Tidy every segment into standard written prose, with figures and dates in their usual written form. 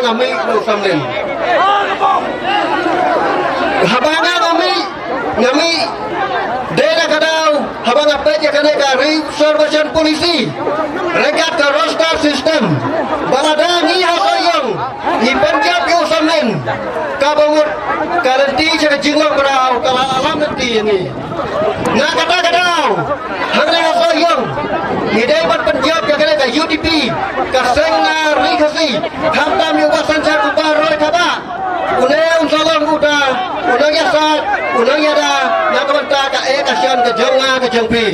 ngami no samlen habanga ngami dena kadau habang apa je kana ka reservation polisi rekat ke roster system balada ni hasoyong ni Punjab yo samlen ka bangun garanti je jinglong berau kala alam nanti ni na kata kadau hangre hasoyong ni dewan Punjab je kana ka UDP ka sengna rikasi hamtam yo wasan sa kubaroi kaba unang salong uda unang yasat unang yada yang kemanta ka kasian ke jonga ke jengpi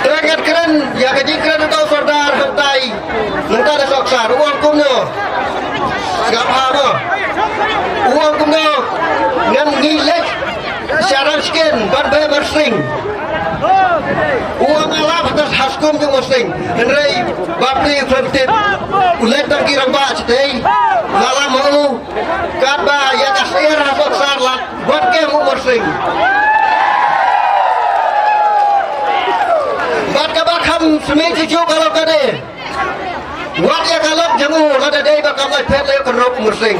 teragat keren ya ke keren atau sordar hentai hentai ada soksar uang kumno gak paham uang kumno ngan ngilek syaran skin ban bay bersing uang alam atas haskum yang bersing henry bapli frontit ulet dan kirang bak sedih lala mau kata ya kasir hasok sarlat buat ke mu bersing buat kabakam semi cucu kalau kade buat ya kalau jemu lada day bakam lai pet leo kenrok bersing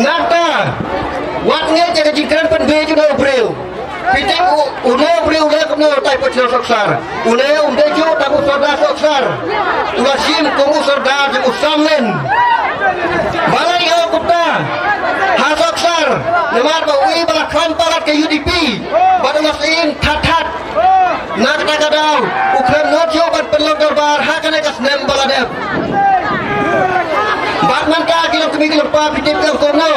nata buat nge jaga jikran pen beju na April pitik udah April udah kena tai pocil soksar udah ju tamu sorda soksar ulasim kumu sorda jamu samlen balai kau kupta hasoksar nemar bawi balakhan palat ke UDP pada masin that nak kadau ukran nojo ban penlong dorbar hakane kas nem baladep bat manta kilang kemi kilang pa pitik kilang kono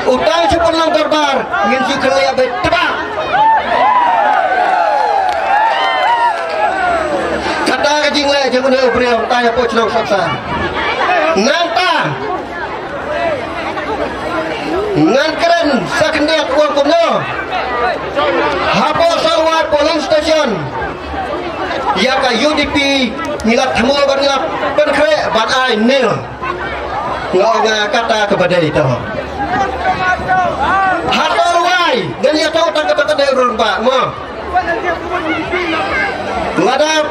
utang cukup lang dorbar ngin su kelaya bet tebak kata kajing le jangan dia beriau tanya pocong saksa nanta ngan keren sakendiat uang kuno hapo salwar polling station ya ka UDP nilap temu bernilap penkre ban ai nil ngau kata kepada itu hator wai dan ya tahu tangkap dari urun pak mo ngadap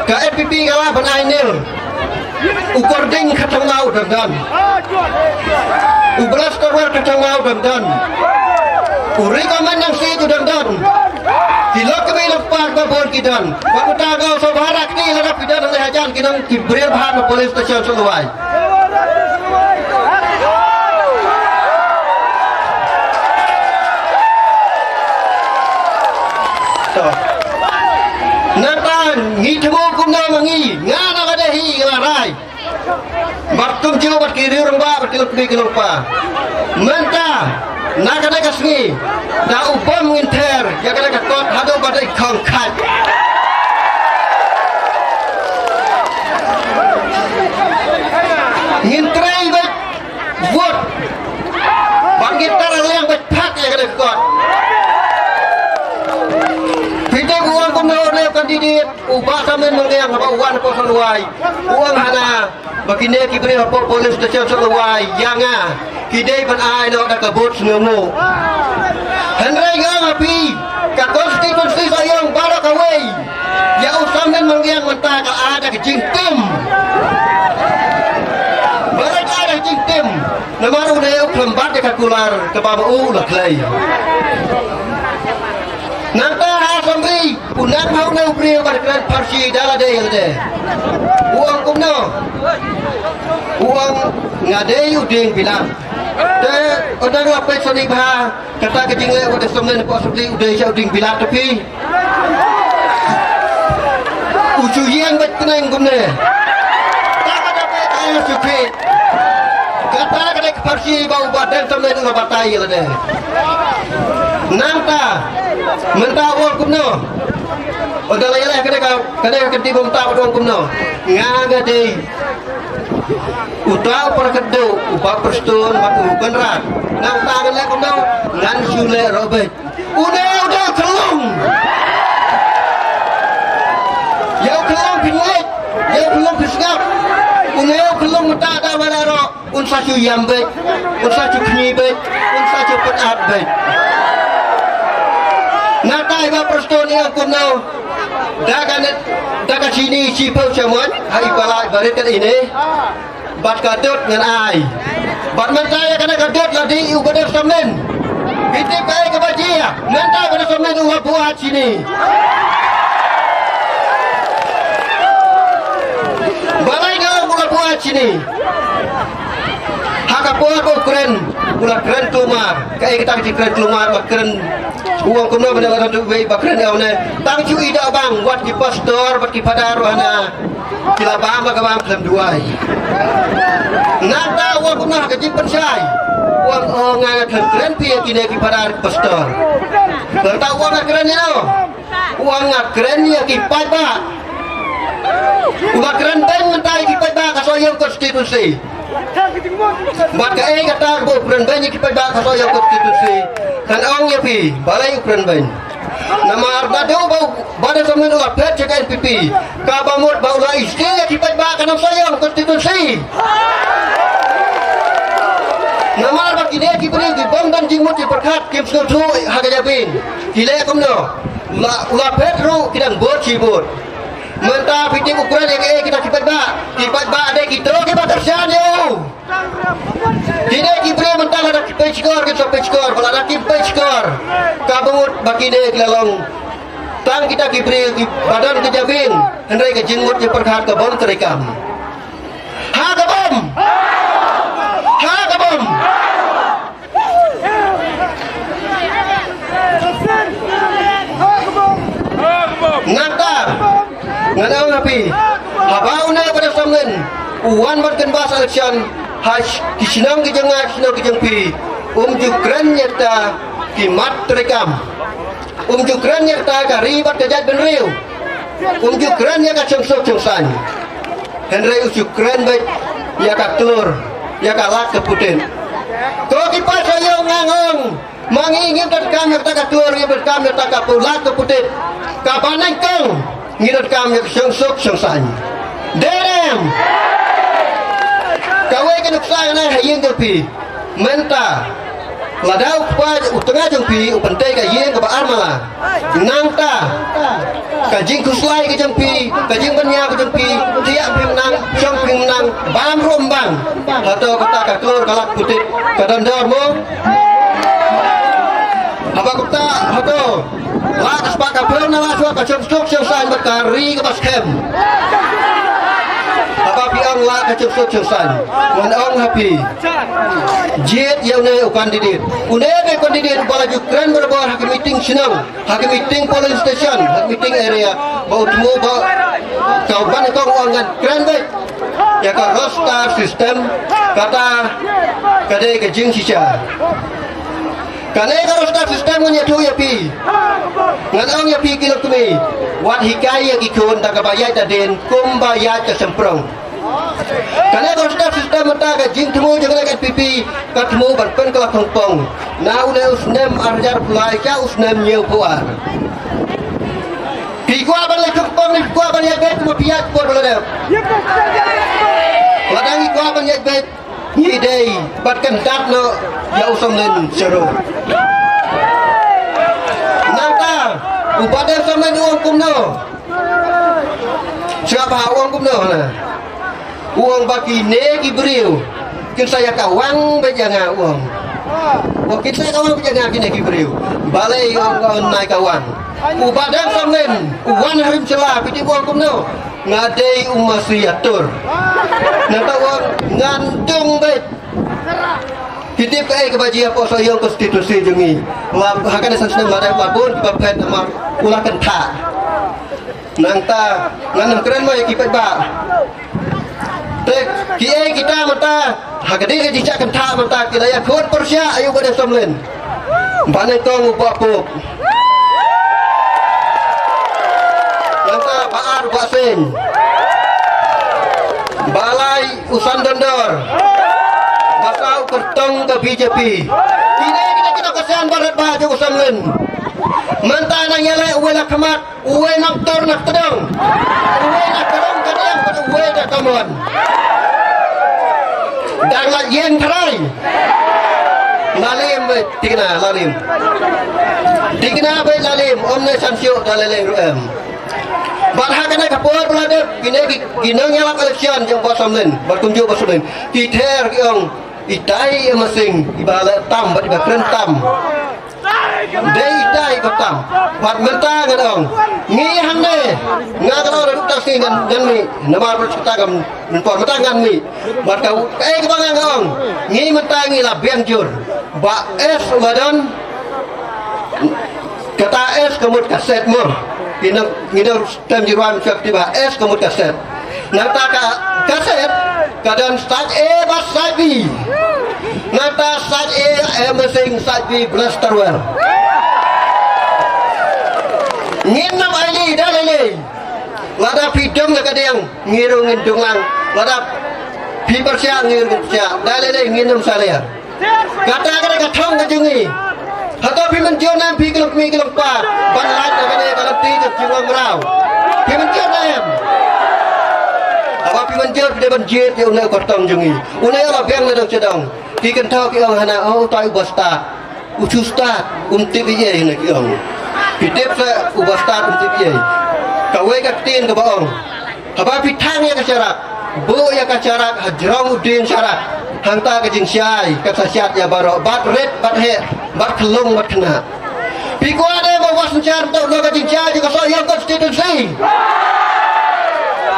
ke FPP kalah ban ai nil ukur ding katang mau dan ubras korwar katang mau dan uri kaman yang si itu dan Hilok kami lepas babon kidan. Baku tagaw sa barak ni larap kidan ang lahajan kinang kibril bahan na police station sa luway. Natan ngitmo kum na mangi ngana kadahi ngaray. Baktum jiwa bat kiri rumba bat kilok kilok pa. Menta nakana kasni na upam winter yakana kakot hado badai kongkat ngintrai bet vote bangkitar yang bet pak yakana kakot pite uang kuno le kandidat ubah samen mengiang apa uang posan wai uang hana bagine kibri apa polis station selawai yanga kidai ban ai no da kabut ngemu henry gang api ka konstitusi sayang barak away ya usam dan mengiang mentah ka ada kecing tim barak ada kecing tim namaru deu kelembat dekat kular ke babu lah klay nanta asambri unan mau na upri bar kran parsi dala de uang kumno uang ngadei uding bilang udah apa sini bah kata kecing le udah sembilan pos seperti udah jauh ding bilang tapi ujuan bet kenang gumne tak ada apa cuci kata kena keparsi bau badan sembilan dengan batai le deh nanta mentawar gumno udah lah kena ketibum tak dong gumno ngaga deh utau perkedo upah perstun matu beneran nang tangan le kono ngan sule robet udah kelung ya kelung pinlet ya kelung pisngap udah kelung mata ada balaro unsa cu yambet unsa cu knibet unsa cu petat bet natai ba perstun ya kono dagan sini si pau chaman hai balai barit kan ini bat kadut dengan ai bat mentai kana kadut ladi u pada samen bitip kai ke bajia mentai pada samen u buat sini balai kau buat sini hakapuan ko keren keluar kayak kita keren keluar keren uang kuno benar-benar duit bakren au ne tang cui dak bang buat di pastor buat di padar wana kila bang bang kelem duai nata uang kuno gaji pensai uang ngan keren pi kini di padar pastor tak uang keren ni no uang keren ni ki pada uang keren ben mentai ki pada kasoyong konstitusi maka kata bukan banyak kita bahas soal konstitusi dan orang ya pi balai ukuran ban nama arda bau pada zaman ulah pet cek NPP kabamut bau lah istilah kita bahas kan soal konstitusi nama arda kini kita beri di bom dan jingmut diperkat kim setu harga jabin gila kamu ulah pet ru kita buat cibut mentah fitik ukuran yang kita bah ada kita tersian yo tidak kibri mentah ada page score kita page score kalau ada page score kabut bagi dia kelalong tang kita kibri badan kejabin hendai ke jenggut je perkat ke bom terekam ha ke bom ngantar ngadau napi habau na pada samlen uwan barkan bahasa election hash kisinang kijangat sinang kijangpi jukran nyata kimat terekam jukran nyata karibat kejat benriu jukran nyata cengsok cengsan henry jukran baik ya katur ya kalak keputin kau kipas saya ngangong mangingin terekam yang tak katur yang berkam yang tak kapulat keputin kapanan kau ngirat kami cengsok cengsan derem kawai kan saya na hayeng kepi menta ladau pa utengah jengpi upentai ka yeng ka armala nangta kajing kuslai ka jengpi kajing benya ka jengpi tiak pimnang chong pimnang bam rombang atau kata ka klor kalak putit kadandar mo apa kata hato lakas pa ka pel na maswa ka cengsok cengsan berkari ka baskem apa piang lah kecil cengsan orang happy jet yang ne kandidat unde be kandidat bala jukran berbuat hak meeting senang hak meeting polling station hak meeting area bau temu bau kau ban kau orang keren baik ya ka roster system kata kadai ke jing sisa kanai ka roster system nya tu ya pi ngadang ya pi kilo tumi wat hikaya ikon tak bayar taden kum bayar ke semprong karena kalau sudah sistem mentah ke jing temu jangan lagi pipi ketemu berpen ke tongpong na udah usnem arjar pulai ka usnem nyeu puar pikua balik tongpong ni pikua balik bet mau piat puar balik ladang ikua balik bet ni dei batkan dat no ya usam len seru nangka upada sama uang kumno siapa uang kumno na uang bagi negi beriu kin saya kawang bejangan uang wakil saya kawang bejangan kini negi beriu balai uang naik kawang ubadan samlen uang harim celah piti uang kumno ngadei umasi atur nata uang ngantung bet kita ke kebaji apa soyong konstitusi jengi hakan esan senang ladai labun kebabkan amar ulah kentak nangta nganam keren mau kipat ba kiai kita mata hagadi ke jijak kentak mata kita ya kuat persya ayo pada samlen banai tong upapuk nangta baar basen balai usan dondor bakau kertong ke BJP ini kita kasihan barat bahagia usamlen mentah nang yalai uwe nak kemat uwe nak tor nak tedang uwe nak terang kadang pada uwe nak kamuan dan lah yen terai lalim tikna lalim tikna baik lalim omne sansyuk dalaleng ruem Bạn hai cái này kapur pelada gina ngelak election yang bos samlen bertunjuk bos samlen kita yang itai masing ibala tam bat ibakren tam dei itai batam bat mentang ngadong ngi hande ngadong ada taksi gan mi nama bercerita gam mentor mentang gan mi bat kau kebangan ngong ngi mentang ngi labiang jur ba es badan kata es kemut kaset mur Gina tem jiruan tiba es kemut kaset. Nata kaset kadang start bas side B. Nata side masing side B blasterware. Nginam ali dah lele. Lada pidong nak ada yang ngirung ngindung lang. Lada piper siang ngirung siang. Dah lele nginam saya. Kata thong kajungi. Atau pi menjonan pi kelok mi kelok pa ban lai ta kene kalau ti je jiwang rau pi menjon em apa pi menjon de ban je ti unai kotong jungi unai ala beng le dong sedong ki kan thau ki ong hana au tai ubasta uchusta ti bi ye ne ki ong pi tep sa ubasta ti bi ye ka we ka tin ka baong apa pi thang ya ka syarat bu ya ka syarat hajrong udin syarat hanta ke jing syai kata syat ya baro bat red bat he bat kelung bat kena piko ada bawa sencar untuk lo ke jing syai juga soal konstitusi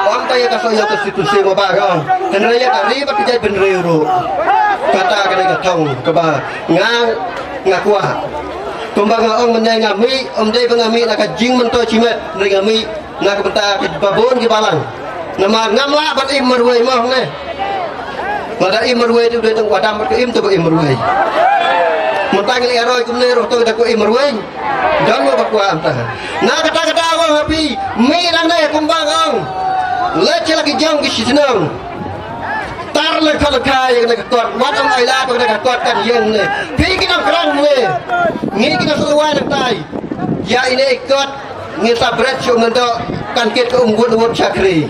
orang tanya ke soal konstitusi mau bagong dan raya kari bat kejai benreuro kata kena ketong keba ngakua tumbang orang menyai ngami om dai pengami nak jing mento cimet ngami nak benta ke babon ke balang nama ngamla bat imrwe mah ne Pada imrwe tu dia tengok wadam ke im tu ke imrwe. Mentang ni aroi kumne roh tu dak ke imrwe. Dan mo bakwa antah. Na kata-kata awang hapi, mi nang ne kumbang ang. Leci lagi jang ki sinang. Tar le khala kai ne kot wadam ai la tu ne kot kan yeng ne. Pi ki nang krang ne. Ngi ki nang suwa nang tai. Ya ini ikut ngi sabret syung ndo kan kit ke unggut chakri.